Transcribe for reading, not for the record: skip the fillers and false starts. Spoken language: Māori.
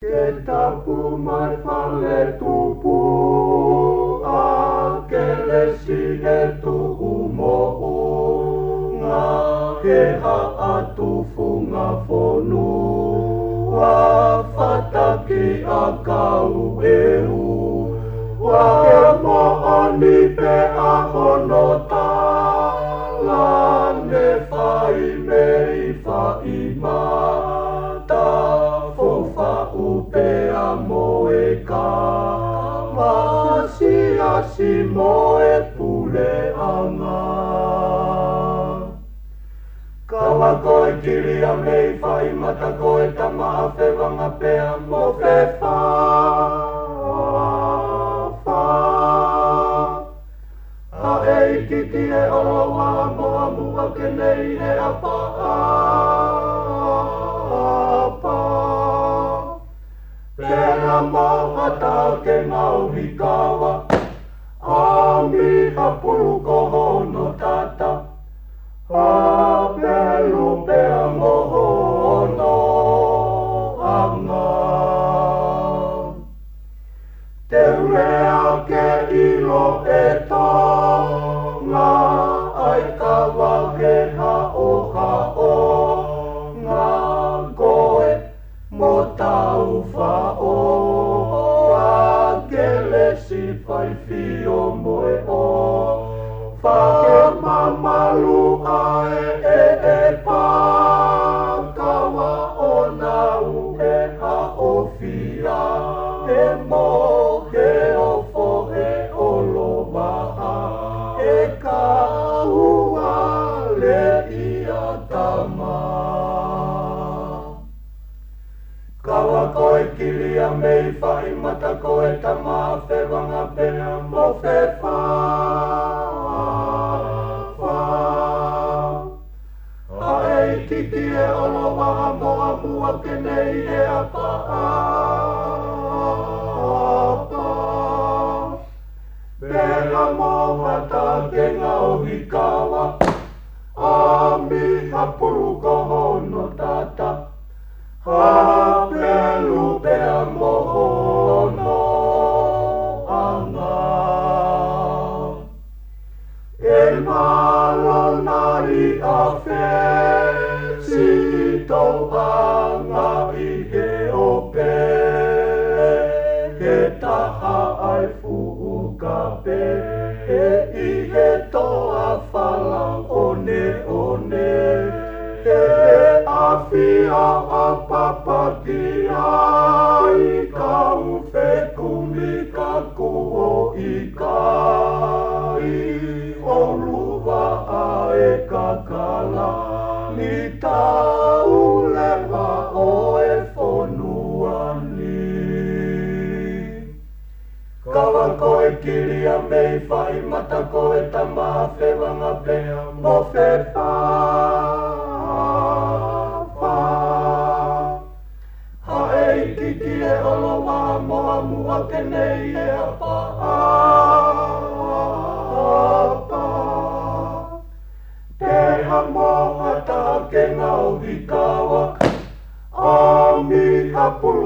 Ke tapu mai whale tupu a ke lesi he tuhu mo'o ngā he ha atu funga whonu wa whataki a kau ehu wa he mo'oni pe a hono tā la ne whai mei whai mata fofa upe a moe ka masi asi moe pule anga kawa koe kiri a mei whai mata koe tamaha whewanga pea mo whewha a ei kiti e oro wa moa mua ke nei e a paa pēna moa tau ke ngau hikawa a miha pulu koho no tata a pelu pea moho no anga te rea ke ilo e tonga ai kawa he ha o ngā koe mo tau whao a ke lesi pai whio moe o whake mamalu ai e pā kawa o nau e ha o whia e mo he o fohe o lo maha e ka ua le ia tama kawa koe kiri a mei whai mata koe tama whewanga pea mo whewha a ei titi e olo waha moa mua ke nei e a paa pēna moa ta ke ngau hikawa a miha puru koho no tata a pelu pea moho no anga e malo nari a whe si tau anga i he ope he taha ai fuhu ka pe e i he toa whala one he awhia a papaki ai ka uwhekumi ka kuo i kai o luwa a e ka kala ni tau lewa o e whonuani kawa koe kiri a mei whai mata koe tama whewanga pea mo whewha ha ei titi e olo wa moa mua ke nei e a paa peha moa ta ke ngau hikawa a miha pulu